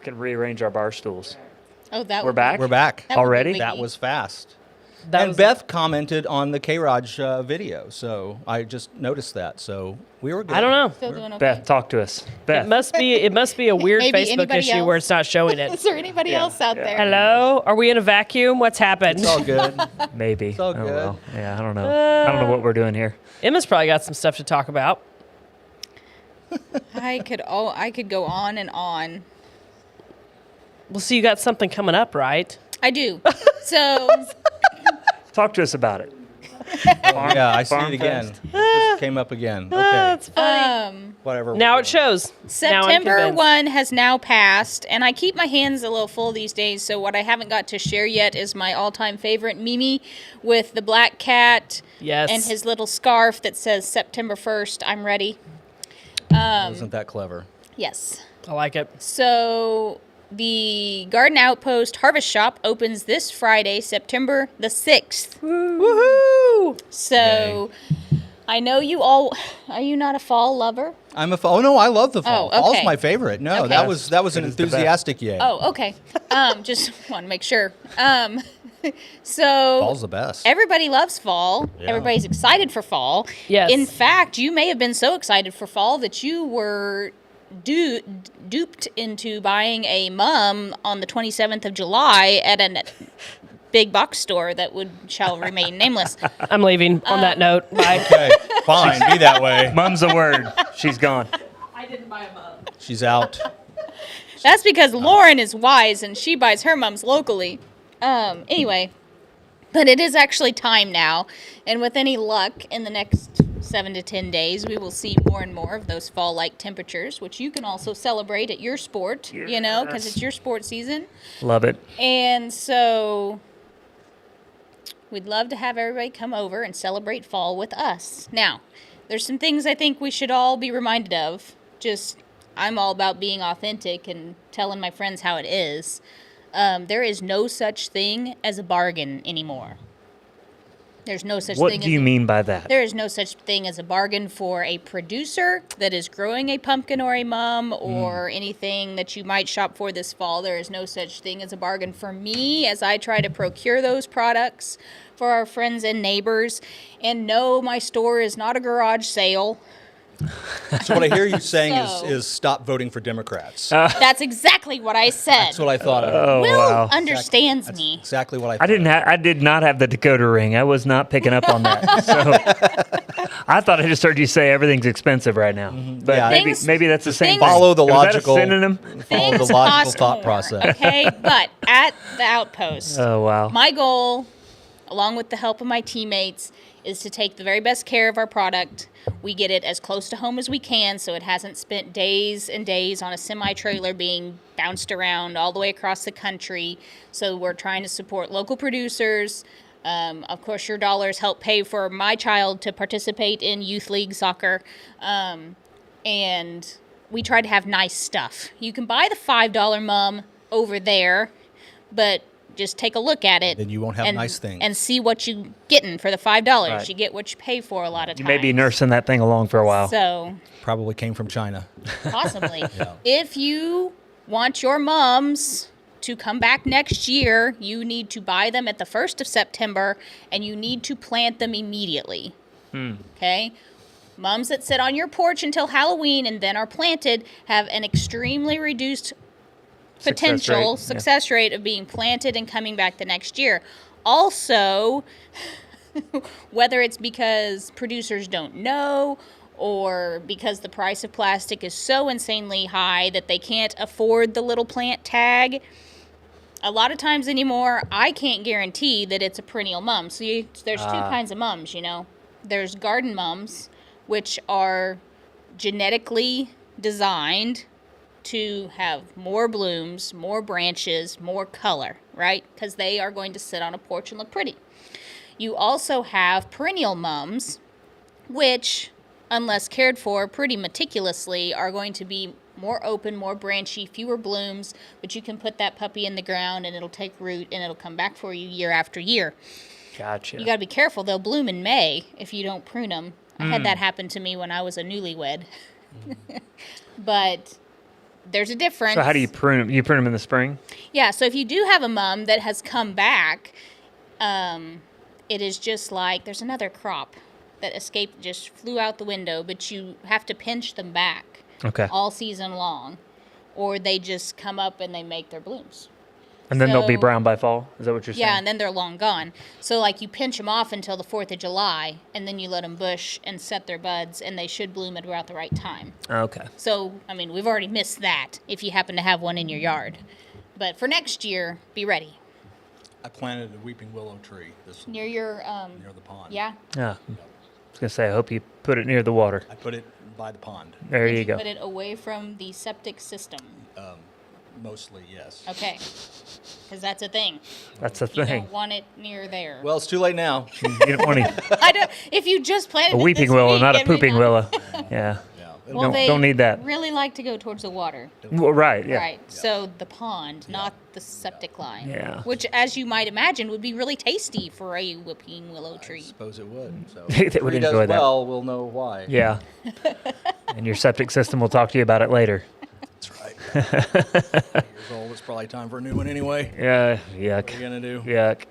can rearrange our bar stools. Oh, that We're back? We're back. That would be Already? wiggy. That was fast. That And was- Beth commented on the K-ROG video, so I just noticed that. So we were good. I don't know. Still doing okay. Beth, talk to us. Beth. It must be a weird Maybe Facebook anybody issue else? where it's not showing it. Is there anybody else out there? Hello? Are we in a vacuum? What's happened? It's all good. Maybe. It's all Oh, good. well. Yeah, I don't know. I don't know what we're doing here. Emma's probably got some stuff to talk about. I could go on and on. Well, so you got something coming up, right? I do. So Talk to us about it. Yeah, I see Farm it again. Fest. It just came up again. Okay. That's funny. Whatever. Now it shows. Now I'm September convinced. 1 has now passed, and I keep my hands a little full these days, so what I haven't got to share yet is my all-time favorite Mimi with the black cat Yes. and his little scarf that says September 1st, I'm ready. Isn't that clever? Yes. I like it. So the Garden Outpost Harvest Shop opens this Friday, September the 6th. Woohoo! So I know you all, are you not a fall lover? I'm a fall. Oh no, I love the fall. Oh, okay. Fall's my favorite. No, Okay. that was an It is the best. enthusiastic yay. Oh, okay. Just want to make sure. So Fall's the best. everybody loves fall. Yeah. Everybody's excited for fall. Yes. In fact, you may have been so excited for fall that you were duped into buying a mum on the 27th of July at a big box store that shall remain nameless. I'm leaving on that note. Bye. Okay, fine. Be that way. Mum's a word. She's gone. I didn't buy a mug. She's out. That's because Lauren is wise and she buys her mums locally. Anyway, but it is actually time now, and with any luck, in the next 7 to 10 days, we will see more and more of those fall-like temperatures, which you can also celebrate at your sport, you know, because it's your sport season. Love it. And so we'd love to have everybody come over and celebrate fall with us. Now, there's some things I think we should all be reminded of. Just, I'm all about being authentic and telling my friends how it is. There is no such thing as a bargain anymore. There's no such What thing do you mean by that? There is no such thing as a bargain for a producer that is growing a pumpkin or a mum or anything that you might shop for this fall. There is no such thing as a bargain for me as I try to procure those products for our friends and neighbors. And no, my store is not a garage sale. So what I hear you saying So- is stop voting for Democrats. That's exactly what I said. That's what I thought of. Oh, Will wow. understands That's me. exactly what I thought. I did not have the Dakota ring. I was not picking up on that. So I thought I just heard you say everything's expensive right now. But Yeah. maybe that's the same things- thing. Follow the Is that a logical- synonym? Follow the Things logical cost thought more, process. Okay, but at the Outpost, Oh, wow. my goal, along with the help of my teammates, is to take the very best care of our product. We get it as close to home as we can, so it hasn't spent days and days on a semi-trailer being bounced around all the way across the country. So we're trying to support local producers. Of course, your dollars help pay for my child to participate in youth league soccer. And we try to have nice stuff. You can buy the $5 mum over there, but just take a look at it. Then you won't have nice things. And see what you're getting for the $5. Right. You get what you pay for a lot of You times. may be nursing that thing along for a while. So, Probably came from China. possibly. If you want your mums to come back next year, you need to buy them at the 1st of September, and you need to plant them immediately. Okay? Mums that sit on your porch until Halloween and then are planted have an extremely reduced potential success rate of being planted and coming back the next year. Also, whether it's because producers don't know or because the price of plastic is so insanely high that they can't afford the little plant tag, a lot of times anymore, I can't guarantee that it's a perennial mum. So there's two kinds of mums, you know. There's garden mums, which are genetically designed to have more blooms, more branches, more color, right? Because they are going to sit on a porch and look pretty. You also have perennial mums, which, unless cared for pretty meticulously, are going to be more open, more branchy, fewer blooms, but you can put that puppy in the ground and it'll take root and it'll come back for you year after year. Gotcha. You got to be careful. They'll bloom in May if you don't prune them. I had that happen to me when I was a newlywed. But there's a difference. So how do you prune them? You prune them in the spring? Yeah, so if you do have a mum that has come back, it is just like there's another crop that escaped, just flew out the window, but you have to pinch them back all season long, or they just come up and they make their blooms. And then they'll be So- brown by fall? Is that what you're saying? Yeah, and then they're long gone. So, like, you pinch them off until the 4th of July, and then you let them bush and set their buds, and they should bloom at about the right time. Okay. So, I mean, we've already missed that if you happen to have one in your yard. But for next year, be ready. I planted a weeping willow tree Near your, near the pond. yeah? Yeah. I was going to say, I hope you put it near the water. I put it by the pond. There Did you go. Put it away from the septic system. Mostly, yes. Okay. Because that's a thing. That's the You thing. don't want it near there. Well, it's too late now. You don't want to, I don't, if you just planted a it weeping this willow, week, not a it may pooping not- willow. Yeah. Yeah. Well, they don't need that. really like to go towards the water. Well, right, yeah. Right. So the pond, not the septic line. Yeah. Which, as you might imagine, would be really tasty for a weeping willow I tree. suppose it would. So They if would it does enjoy that. well, we'll know why. Yeah. And your septic system will talk to you about it later. That's right. Years old. It's probably time for a new one anyway. Yeah, What are you yuck. gonna do? Yuck.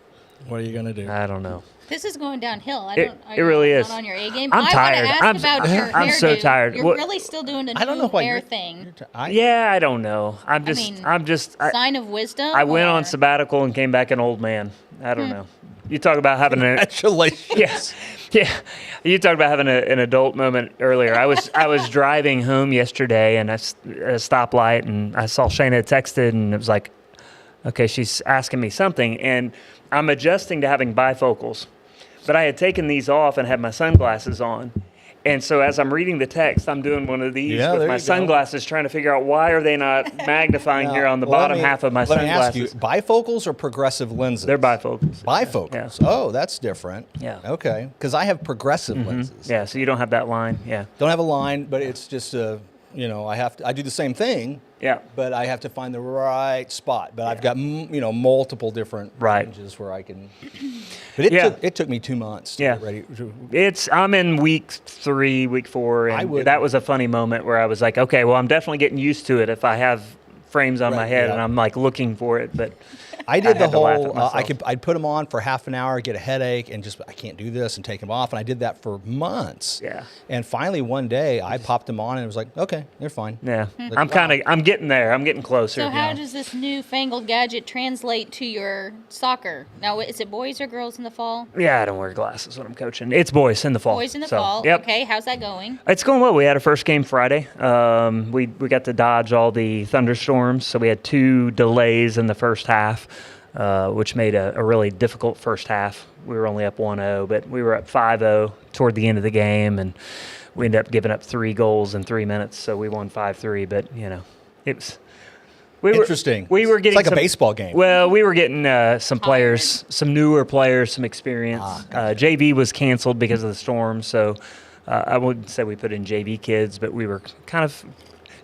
What are you gonna do? I don't know. This is going downhill. It really is. Not on your A game. I'm I tired. want to ask about your I'm so hairdo. tired. You're What- really still doing the new I don't know why hair you're- thing. Yeah, I don't know. I'm just, Sign of wisdom. I went on or- sabbatical and came back an old man. I don't know. You talk about having a, Congratulations. yes, yeah. You talked about having an adult moment earlier. I was driving home yesterday and at a stoplight and I saw Shayna texted and it was like, okay, she's asking me something and I'm adjusting to having bifocals, but I had taken these off and had my sunglasses on. And so as I'm reading the text, I'm doing one of these Yeah, with there my you go. sunglasses, trying to figure out why are they not magnifying here on the bottom half of my Let me ask sunglasses. you, bifocals or progressive lenses? They're bifocals. Bifocals. Yeah. Oh, that's different. Yeah. Okay. Because I have progressive lenses. Yeah, so you don't have that line. Yeah. Don't have a line, but it's just I do the same thing. Yeah. But I have to find the right spot. But I've got multiple different Right. ranges where I can. But it took me 2 months to Yeah. get ready. I'm in week 3, week 4, and that was a funny moment where I was like, okay, well, I'm definitely getting used to it if I have frames on my Right, head yeah. and I'm like looking for it. But I did the had to laugh at whole. myself. I'd put them on for half an hour, get a headache, and just I can't do this, and take them off. And I did that for months. Yeah. And finally, one day, I popped them on, and it was like, okay, they're fine. yeah, Like, I'm getting there. I'm getting closer. So how does this newfangled gadget translate to your soccer? Now, is it boys or girls in the fall? Yeah, I don't wear glasses when I'm coaching. It's boys in the fall. Boys in the So, fall. Yep. Okay, how's that going? It's going well. We had our first game Friday. We got to dodge all the thunderstorms, so we had 2 delays in the first half, which made a really difficult first half. We were only up 1-0, but we were up 5-0 toward the end of the game, and we ended up giving up 3 goals in 3 minutes, so we won 5-3. But it was. Interesting. We were getting it's like a baseball game. Well, we were getting some players, some newer players, some experience. Gotcha. JV was canceled because of the storm, so I wouldn't say we put in JV kids, but we were kind of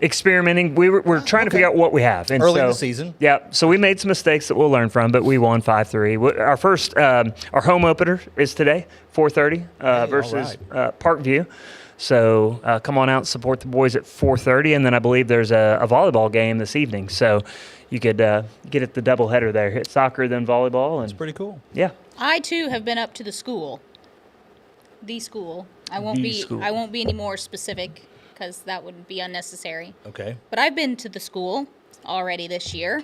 experimenting. We're trying to figure out what we have. And Early in the season. Yeah, so we made some mistakes that we'll learn from, but we won 5-3. Our first, our home opener is today, 4:30 versus Parkview. So come on out and support the boys at 4:30, and then I believe there's a volleyball game this evening. So you could get at the doubleheader there, hit soccer, then volleyball. And It's pretty cool. yeah. I too have been up to the school. The school. I won't The be. school. I won't be any more specific because that would be unnecessary. Okay. But I've been to the school already this year,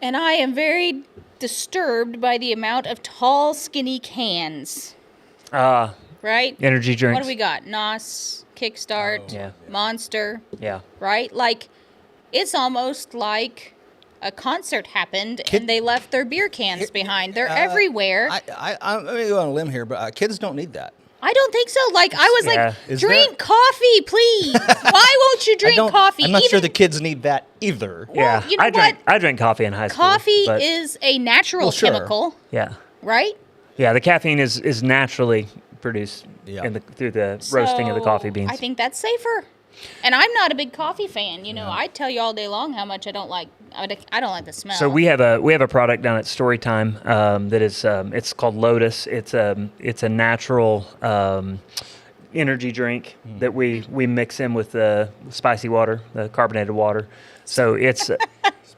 and I am very disturbed by the amount of tall, skinny cans. Right? Energy drinks. What do we got? NOS, Kickstart, Yeah. Monster. Yeah. Right? Like, it's almost like a concert happened and they left their beer cans behind. They're everywhere. I'm going to go on a limb here, but kids don't need that. I don't think so. Like, I was Yeah. like, Is drink there- coffee, please. Why won't you drink coffee? I'm not sure Even- the kids need that either. Yeah. you know I drank coffee in high school. Coffee but is a natural Well, sure. chemical, yeah. right? Yeah, the caffeine is naturally produced Yeah. through the roasting of the coffee So, beans. I think that's safer. And I'm not a big coffee fan. You know, I tell you all day long how much I don't like the smell. So we have a product down at Storytime that is it's called Lotus. It's a natural energy drink that we mix in with the spicy water, the carbonated water. So it's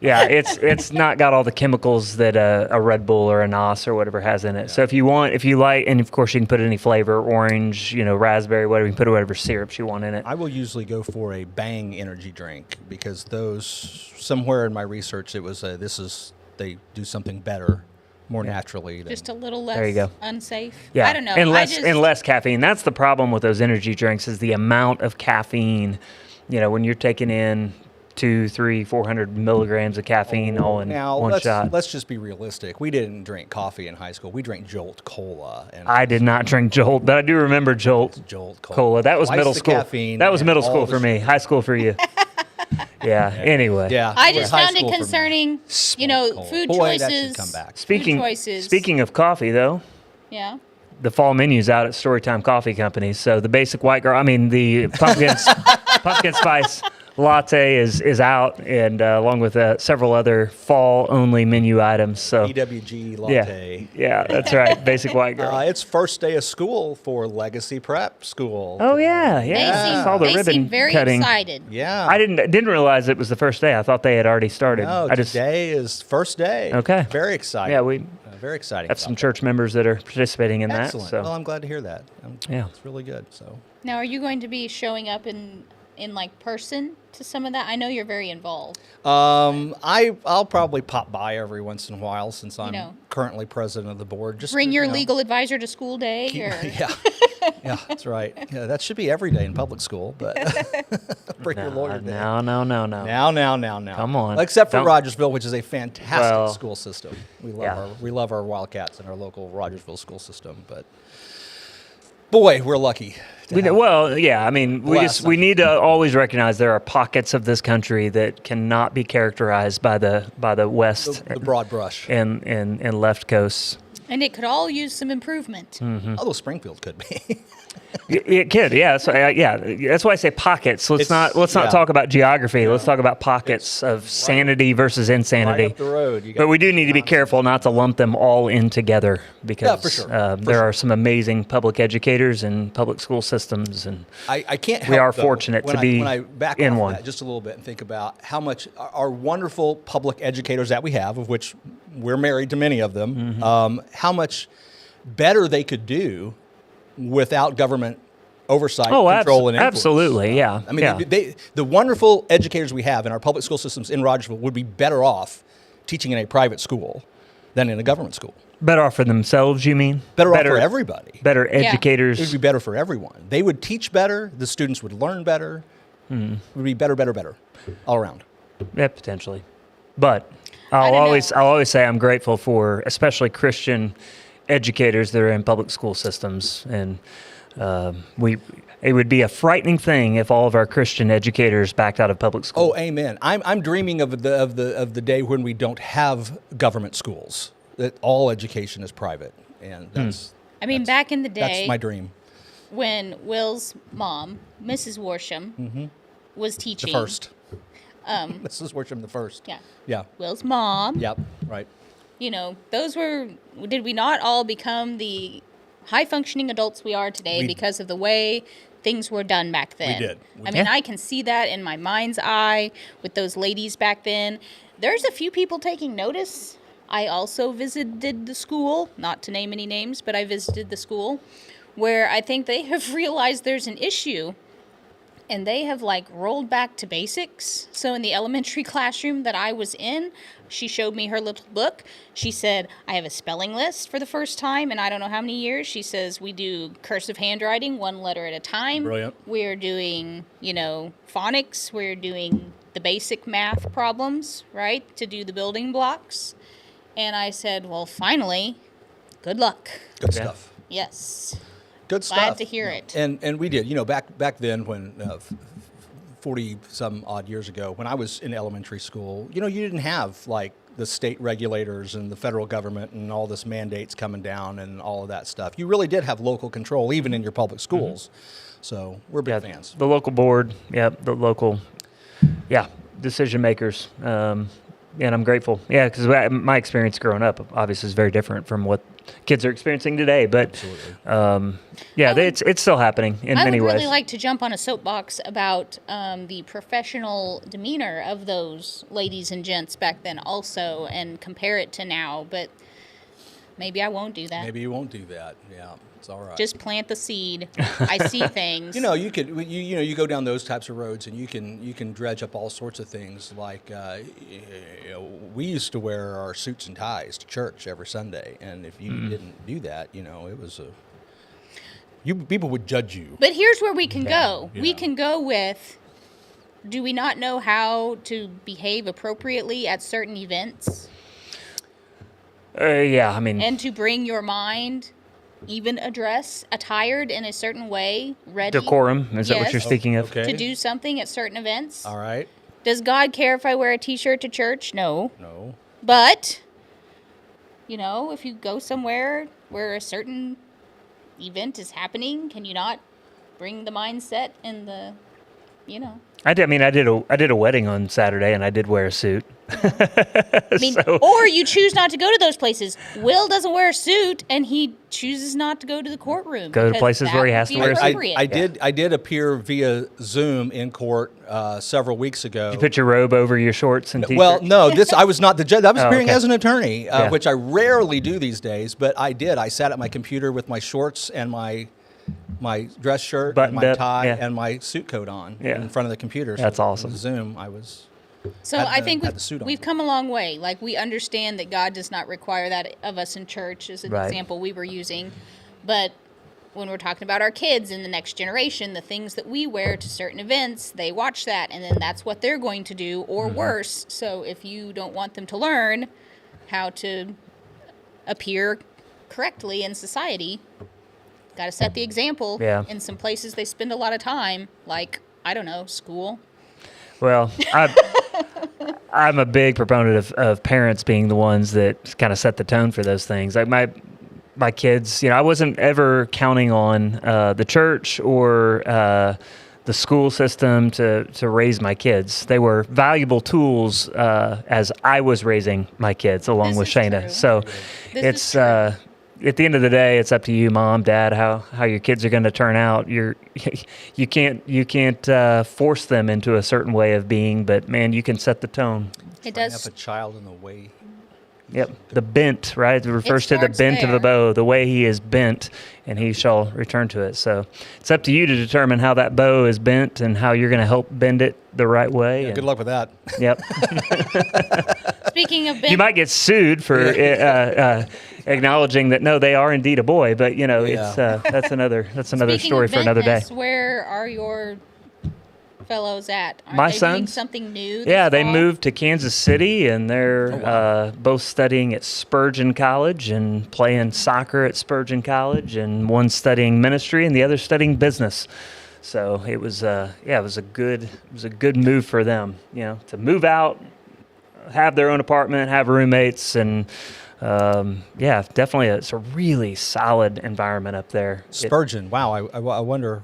it's not got all the chemicals that a Red Bull or a NOS or whatever has in it. So if you like, and of course you can put any flavor, orange, raspberry, whatever, you can put whatever syrups you want in it. I will usually go for a Bang energy drink because those, somewhere in my research, it was they do something better, more naturally. Just a little less There you go. unsafe. Yeah, I don't know. and less caffeine. That's the problem with those energy drinks is the amount of caffeine. When you're taking in 200, 300, 400 milligrams of caffeine all in one shot. Let's just be realistic. We didn't drink coffee in high school. We drank Jolt Cola. And I did not drink Jolt, but I do remember Jolt Cola. That was Twice middle the school. caffeine That was and middle all school the for me. sugar. High school for you. Yeah. Anyway. Yeah. I it was just high found it school for me. concerning, Cola. food Boy, that choices. should come back. Speaking Food choices. speaking of coffee, though, Yeah. the fall menu's out at Storytime Coffee Company. So the basic the pumpkin spice latte is out, and along with several other fall-only menu items. So EWG latte. yeah, that's right. Basic white girl. It's first day of school for Legacy Prep School. Oh yeah. They I saw the seem ribbon very cutting. excited. Yeah. I didn't realize it was the first day. I thought they had already started. No, today is first day. Okay. Very exciting. Yeah, we very exciting. have some church members that are participating in Excellent. that. So Well, I'm glad to hear that. Yeah. It's really good. So. Now, are you going to be showing up in like person to some of that? I know you're very involved. I'll probably pop by every once in a while since I'm currently president of the board. Just Bring your legal advisor to school day? Yeah. Yeah, that's right. Yeah, that should be every day in public school, but bring your lawyer day. No. Now. Come on. Except for Don't- Rogersville, which is a fantastic Well, school system. We yeah. love our Wildcats and our local Rogersville school system, but boy, we're lucky. We Blessed. we need to always recognize there are pockets of this country that cannot be characterized by the west the broad brush. and left coasts. And it could all use some improvement. Although Springfield could be. It could, yeah. So, that's why I say pockets. Let's not talk about geography. Let's talk about pockets of sanity versus insanity. Right up the road. You got But we do need to be careful not to lump them all in together because for sure. there are some amazing public educators and public school systems, and I can't help, we are though, fortunate when to be when I back in off one. That just a little bit and think about how much our wonderful public educators that we have, of which we're married to many of them, how much better they could do without government oversight, control, and influence. absolutely, yeah. I mean, the wonderful educators we have in our public school systems in Rogersville would be better off teaching in a private school than in a government school. Better off for themselves, you mean? Better off for everybody. Better educators. It would be better for everyone. They would teach better. The students would learn better. It would be better all around. Yeah, potentially. But I I'll don't know. always say I'm grateful for especially Christian educators that are in public school systems, and it would be a frightening thing if all of our Christian educators backed out of public school. Oh, amen. I'm dreaming of the day when we don't have government schools, that all education is private, and that's. I mean, back in the day, That's my dream. when Will's mom, Mrs. Worsham, was The teaching. first. Mrs. Worsham, the first. Yeah. Yeah. Will's mom. Yep. Right. Those were. Did we not all become the high functioning adults we are today because of the way things were done back then? did. I mean, I can see that in my mind's eye with those ladies back then. There's a few people taking notice. I also visited the school, not to name any names, but I visited the school where I think they have realized there's an issue. And they have rolled back to basics. So in the elementary classroom that I was in, she showed me her little book. She said, I have a spelling list for the first time in I don't know how many years. She says, we do cursive handwriting, one letter at a time. Brilliant. We're doing, phonics. We're doing the basic math problems, right, to do the building blocks. And I said, well, finally, good luck. Good Yeah. stuff. Yes. Good stuff. Glad to hear it. And we did. Back then when 40 some odd years ago, when I was in elementary school, you didn't have the state regulators and the federal government and all this mandates coming down and all of that stuff. You really did have local control, even in your public schools. So we're big fans. The local board, the local, decision makers. And I'm grateful. Yeah, because my experience growing up obviously is very different from what kids are experiencing today. But it's still happening in I many would ways. really like to jump on a soapbox about the professional demeanor of those ladies and gents back then also and compare it to now, but maybe I won't do that. Maybe you won't do that. Yeah, it's all right. Just plant the seed. I see things. You could you go down those types of roads and you can dredge up all sorts of things like we used to wear our suits and ties to church every Sunday, and if you didn't do that, it was people would judge you. But here's where we can go. Yeah. We can go with, do we not know how to behave appropriately at certain events? I mean, And to bring your mind, even address, attired in a certain way, ready. decorum, is that what Yes. you're speaking of? Okay. To do something at certain events. All right. Does God care if I wear a t-shirt to church? No. No. But, if you go somewhere where a certain event is happening, can you not bring the mindset and the, I did a wedding on Saturday, and I did wear a suit. Or you choose not to go to those places. Will doesn't wear a suit, and he chooses not to go to the courtroom. Go to because places that where he would has be to wear a suit. appropriate. I did appear via Zoom in court several weeks ago. You put your robe over your shorts and t-shirt. Well, no, I was not the judge. I was appearing okay. as an attorney, Yeah. which I rarely do these days. But I did. I sat at my computer with my shorts and my dress shirt, and Buttoned my up, tie, yeah. and my suit coat on Yeah. in front of the computer. That's So awesome. Zoom, I was. So had I the- think had the suit on. we've come a long way. Like, we understand that God does not require that of us in church, as an Right. example we were using. But when we're talking about our kids and the next generation, the things that we wear to certain events, they watch that, and then that's what they're going to do, or Mm-hmm. worse. So if you don't want them to learn how to appear correctly in society, got to set the example. Yeah. In some places they spend a lot of time, like, I don't know, school. Well, I'm a big proponent of parents being the ones that kind of set the tone for those things. Like my kids, I wasn't ever counting on the church or the school system to raise my kids. They were valuable tools as I was raising my kids along This with is Shayna. true. So This it's is true. At the end of the day, it's up to you, mom, dad, how your kids are going to turn out. You can't force them into a certain way of being, but man, you can set the tone. It Train does. up a child in the way. Yep, the bent, right? It refers to the starts bent of the there. bow, the way he is bent, and he shall return to it. So it's up to you to determine how that bow is bent and how you're going to help bend it the right way. Good luck with that. Yep. Speaking of You might get sued for acknowledging that no, they are indeed a boy, but it's that's another Speaking story of for another day. bentness, where are your fellows at? Aren't My they doing sons? something new? Yeah, this they fall? moved to Kansas City, and they're wow. both studying at Spurgeon College and playing soccer at Spurgeon College, and one studying ministry and the other studying business. So it was a good move for them, to move out, have their own apartment, have roommates, and definitely it's a really solid environment up there. Spurgeon. Wow. I wonder,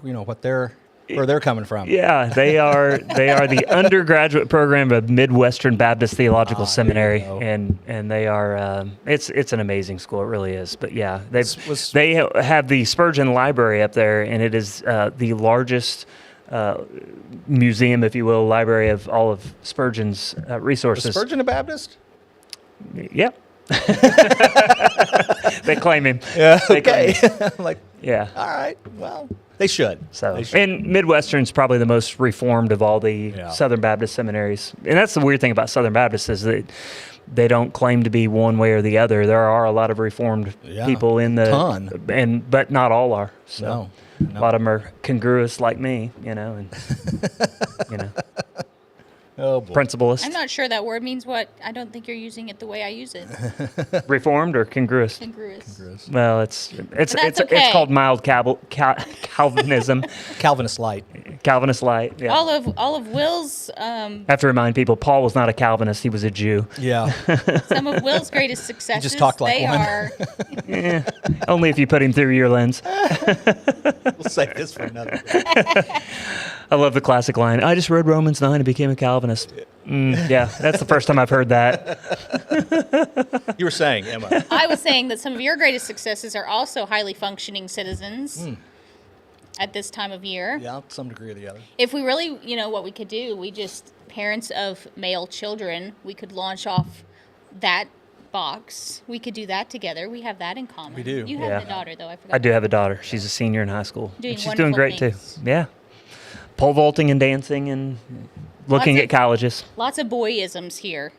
where they're coming from. Yeah, they are the undergraduate program of Midwestern Baptist Theological Seminary, go. and they are it's an amazing school. It really is. But yeah, Was- they have the Spurgeon Library up there, and it is the largest museum, if you will, library of all of Spurgeon's Was resources. Spurgeon a Baptist? Yep. They claim him. Yeah. They claim Okay. him. I'm like, Yeah. all right. Well, they should. So, They should. and Midwestern's probably the most reformed of all the Yeah. Southern Baptist seminaries. And that's the weird thing about Southern Baptists is that they don't claim to be one way or the other. There are a lot of reformed Yeah, people in the ton. but not all are. So No. a lot of them are congruous like me, and Oh, boy. principalist. I'm not sure that word means what. I don't think you're using it the way I use it. Reformed or congruous? Congruous. Well, it's that's okay. called mild Calvinism, Calvinist light. Calvinist light. Yeah. All of Will's I have to remind people, Paul was not a Calvinist; he was a Jew. Yeah. some of Will's greatest successes. talked like they one. are. Only if you put him through your lens. We'll save this for another day. I love the classic line. I just read Romans 9 and became a Calvinist. Yeah, that's the first time I've heard that. You were saying, Emma. I was saying that some of your greatest successes are also highly functioning citizens at this time of year. Yeah, to some degree or the other. If we really, what we could do, parents of male children, we could launch off that box. We could do that together. We have that in common. We do. You have Yeah. a daughter, though. I forgot. I do have a daughter. She's a senior in high school. Doing And she's doing wonderful great things. too. Yeah. Pole vaulting and dancing and looking Lots at of- colleges. Lots of boyisms here.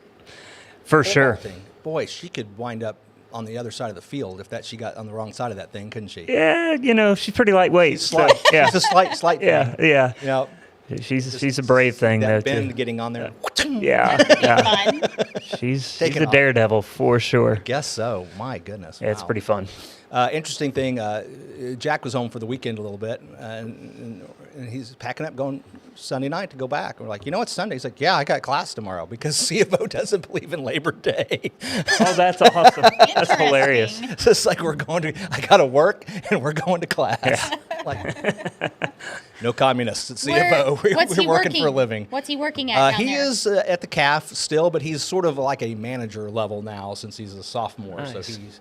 For sure. Thing. Boy, she could wind up on the other side of the field if she got on the wrong side of that thing, couldn't she? Yeah, she's pretty lightweight. Slight. So, yeah. She's a slight Yeah, thing. yeah. You know, She's a brave thing though that bend too. getting on there. Yeah, yeah. Fun. She's Taking a off. daredevil for sure. Guess so. My goodness. Yeah, it's Wow. pretty fun. Interesting thing, Jack was home for the weekend a little bit, and he's packing up going Sunday night to go back. We're like, it's Sunday. He's like, yeah, I got class tomorrow because CFO doesn't believe in Labor Day. Oh, that's awesome. That's hilarious. Interesting. So it's like I got to work and we're going to class. Like, no communists at CFO. What's We're he working for a living. What's he working at down He there? is at the CAF still, but he's sort of like a manager level now since he's a sophomore. Nice. So he's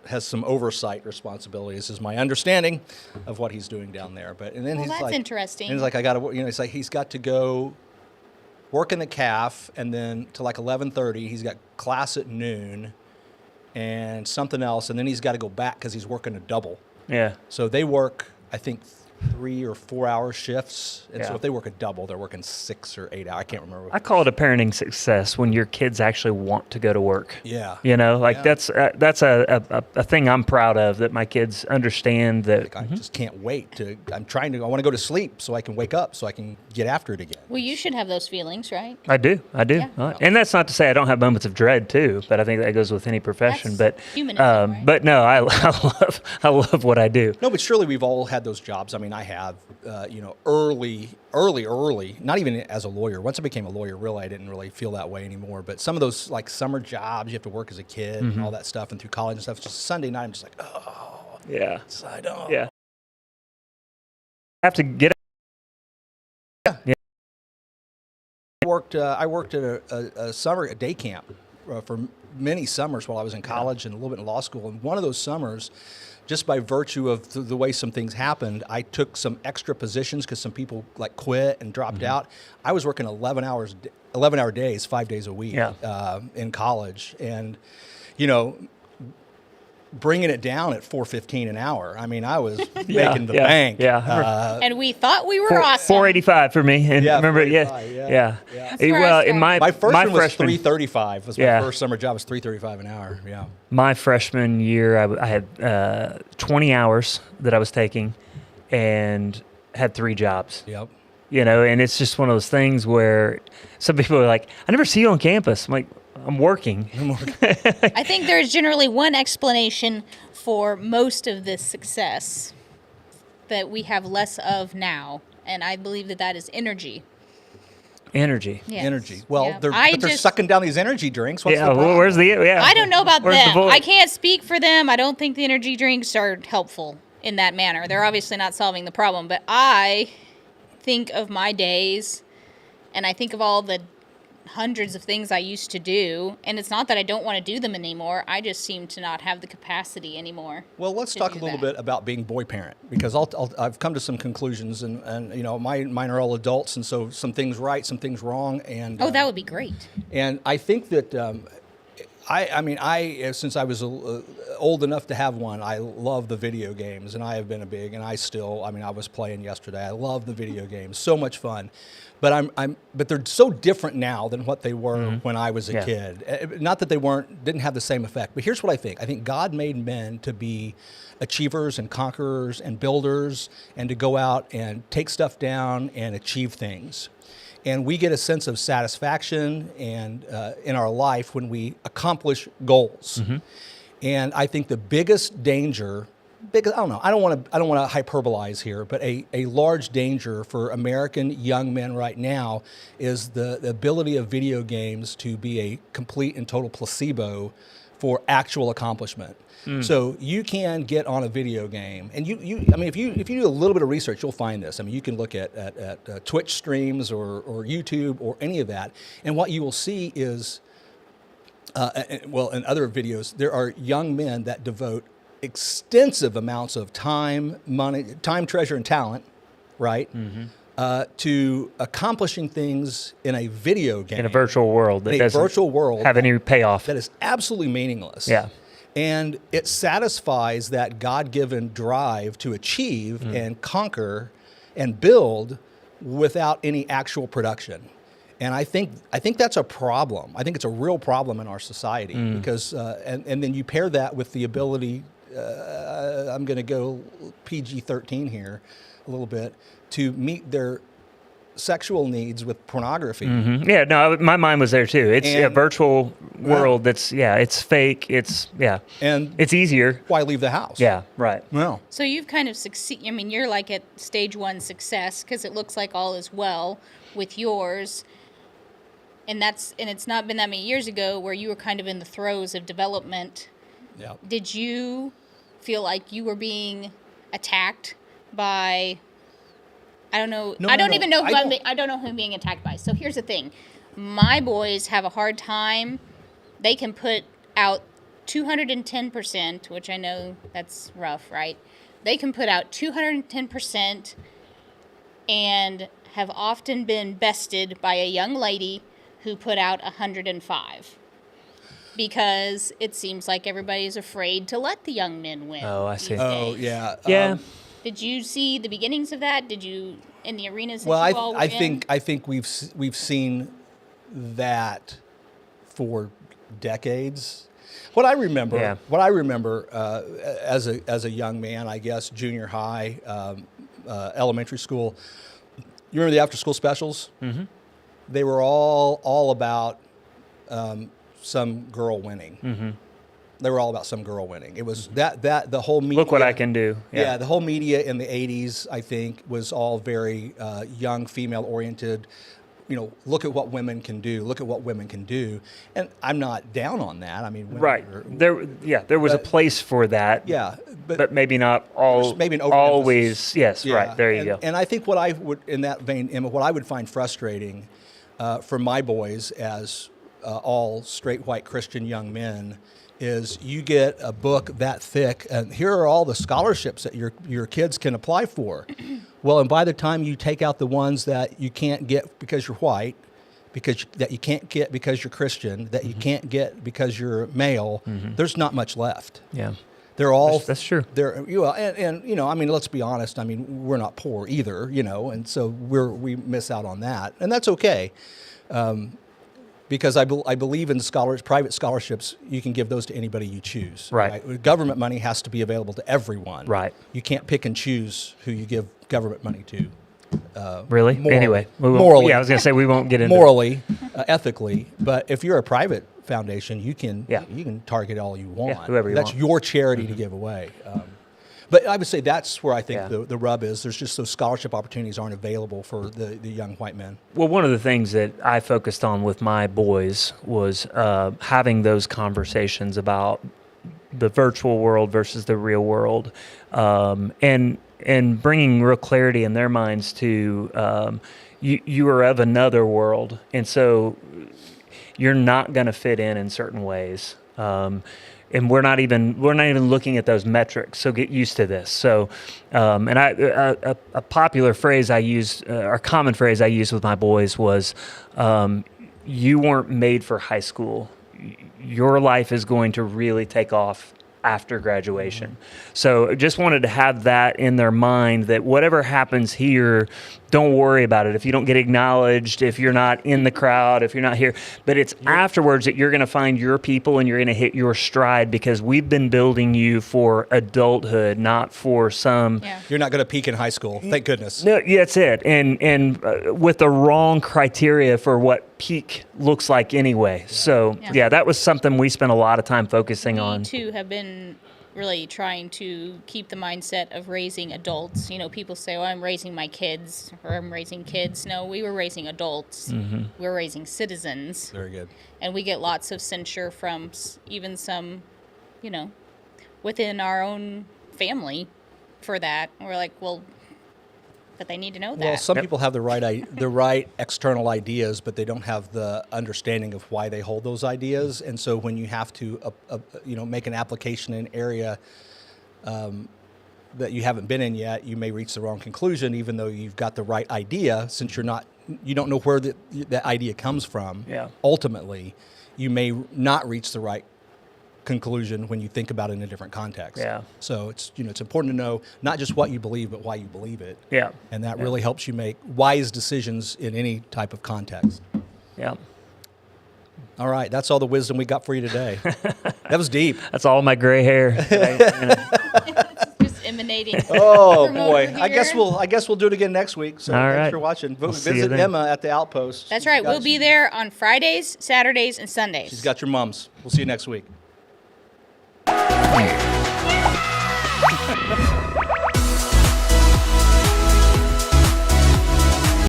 has some oversight responsibilities, is my understanding of what he's doing down there. But and then Well, he's that's like, interesting. And he's like, I got to, it's like he's got to go work in the CAF, and then to like 11:30, he's got class at noon, and something else, and then he's got to go back because he's working a double. Yeah. So they work, I think, 3 or 4 hour shifts, and so Yeah. if they work a double, they're working 6 or 8 hours. I can't remember. I call it a parenting success when your kids actually want to go to work. Yeah. Like Yeah. that's a thing I'm proud of, that my kids understand that. Like, I just can't wait to. I want to go to sleep so I can wake up so I can get after it again. Well, you should have those feelings, right? I do. Yeah. And that's not to say I don't have moments of dread too, but I think that goes with any profession. That's But humanism, right? but no, I love what I do. No, but surely we've all had those jobs. I mean, I have. Early. Not even as a lawyer. Once I became a lawyer, really, I didn't really feel that way anymore. But some of those like summer jobs, you have to work as a kid and all that stuff, and through college and stuff. It's just Sunday night, I'm just like, oh, Yeah. I don't. Yeah. I have to get. Yeah. I worked at a day camp for many summers while I was in college and a little bit in law school. And one of those summers, just by virtue of the way some things happened, I took some extra positions because some people like quit and dropped out. I was working 11-hour days, 5 days a week in college, and bringing it down at $4.15 an hour. I mean, I was making the bank. Yeah. And we thought we were awesome. $4.85 for me. And Yeah, remember, $4.85, yeah. That's where I Well, in started. My first one was freshman, $3.35. Was Yeah. my first summer job was $3.35 an hour. Yeah. my freshman year, I had 20 hours that I was taking, and had 3 jobs. Yep. And it's just one of those things where some people are like, "I never see you on campus." I'm like, "I'm working." I think there's generally one explanation for most of this success that we have less of now, and I believe that is energy. Energy. Yes. Energy. Well, Yeah. they're sucking down these energy drinks. What's Yeah. the problem? Well, where's the? Yeah. I don't know about Where's the them. voice? I can't speak for them. I don't think the energy drinks are helpful in that manner. They're obviously not solving the problem. But I think of my days, and I think of all the hundreds of things I used to do, and it's not that I don't want to do them anymore. I just seem to not have the capacity anymore. Well, let's to talk a do little that. bit about being boy parent, because I've come to some conclusions, and mine are all adults, and so some things right, some things wrong, and Oh, that would be great. and I think that since I was old enough to have one, I love the video games, and I have been and I still, I was playing yesterday. I love the video games, so much fun. But but they're so different now than what they were when I was a Yeah. kid. Not that they didn't have the same effect, but here's what I think. I think God made men to be achievers and conquerors and builders, and to go out and take stuff down and achieve things. And we get a sense of satisfaction and in our life when we accomplish goals. And I think the biggest danger, I don't want to hyperbolize here, but a large danger for American young men right now is the ability of video games to be a complete and total placebo for actual accomplishment. So you can get on a video game, and I mean, if you do a little bit of research, you'll find this. I mean, you can look at Twitch streams or YouTube or any of that, and what you will see is, in other videos, there are young men that devote extensive amounts of time, money, treasure, and talent, right, to accomplishing things in a video game, In a virtual world that doesn't have any payoff. that is absolutely meaningless. Yeah. And it satisfies that God-given drive to achieve and conquer and build without any actual production. And I think that's a problem. I think it's a real problem in our society because, and then you pair that with the ability, I'm going to go PG-13 here a little bit, to meet their sexual needs with pornography. Yeah, no, my mind was there too. It's a And- virtual world that's, it's fake. And It's easier. why leave the house? Yeah, right. Well, So you've kind of succeed. I mean, you're like at stage 1 success because it looks like all is well with yours. And it's not been that many years ago where you were kind of in the throes of development. yeah. Did you feel like you were being attacked by? I don't know. No, I don't no, even know who I don't- I don't know who I'm being attacked by. So here's the thing: my boys have a hard time. They can put out 210%, which I know that's rough, right? They can put out 210% and have often been bested by a young lady who put out 105. Because it seems like everybody's afraid to let the young men win. Oh, I see. these Oh, days. yeah. Yeah. Did you see the beginnings of that? Did you in the arenas that Well, you all were I in? think we've seen that for decades. What I remember, as a young man, I guess junior high, elementary school. You remember the after school specials? Mm-hmm. They were all about some girl winning. Mm-hmm. They were all about some girl winning. It was that the whole media. Look what I can do. Yeah, the whole media in the 80s, I think, was all very young, female-oriented. You know, look at what women can do. Look at what women can do. And I'm not down on that. I mean, women Right. There was a place for that. Yeah, But maybe not all. maybe an overemphasis. Always. Yes. Yeah, Right. There you go. And I think what I would, in that vein, Emma, what I would find frustrating for my boys as all straight white Christian young men is you get a book that thick, and here are all the scholarships that your kids can apply for. Well, and by the time you take out the ones that you can't get because you're white, that you can't get because you're Christian, that you can't get because you're male, there's not much left. Yeah. They're all That's true. They're and you know, I mean, let's be honest. I mean, we're not poor either, you know, and so we miss out on that, and that's okay. Because I believe in private scholarships, you can give those to anybody you choose. Right. Government money has to be available to everyone. Right. You can't pick and choose who you give government money to. Really? Morally. Anyway, we won't, Morally. Yeah, I was gonna say we won't get into Morally, ethically, but if you're a private foundation, you can Yeah. you can target all you want. whoever you That's want. your charity to give away. But I would say that's where I think Yeah. the rub is. There's just those scholarship opportunities aren't available for the young white men. Well, one of the things that I focused on with my boys was having those conversations about the virtual world versus the real world, and bringing real clarity in their minds to you are of another world, and so you're not going to fit in certain ways. And we're not even looking at those metrics. So get used to this. So, and a popular phrase I used, or common phrase I used with my boys was, "You weren't made for high school. Your life is going to really take off after graduation." So just wanted to have that in their mind that whatever happens here, don't worry about it. If you don't get acknowledged, if you're not in the crowd, if you're not here, but it's afterwards that you're going to find your people and you're going to hit your stride because we've been building you for adulthood, not for some. Yeah. You're not going to peak in high school, thank goodness. No, yeah, that's it. And with the wrong criteria for what peak looks like anyway. So Yeah. yeah, that was something we spent a lot of time focusing We on. too have been really trying to keep the mindset of raising adults. You know, people say, "Oh, I'm raising my kids," or "I'm raising kids." No, we were raising adults. We're raising citizens. Very good. And we get lots of censure from even some, you know, within our own family for that. And we're like, well, but they need to know that. Well, some people have the right external ideas, but they don't have the understanding of why they hold those ideas. And so when you have to, make an application in an area that you haven't been in yet, you may reach the wrong conclusion, even though you've got the right idea. Since you don't know where that idea comes from. Yeah. Ultimately, you may not reach the right conclusion when you think about it in a different context. Yeah. So it's important to know not just what you believe, but why you believe it. Yeah. And that really helps you make wise decisions in any type of context. Yeah. All right, that's all the wisdom we got for you today. That was deep. That's all my gray hair. Just emanating. Oh from boy, over I guess here. we'll do it again next week. So All thanks right. for watching. see you Visit then. Emma at the Outpost. That's right. We'll be there on Fridays, Saturdays, and Sundays. She's got your mums. We'll see you next week.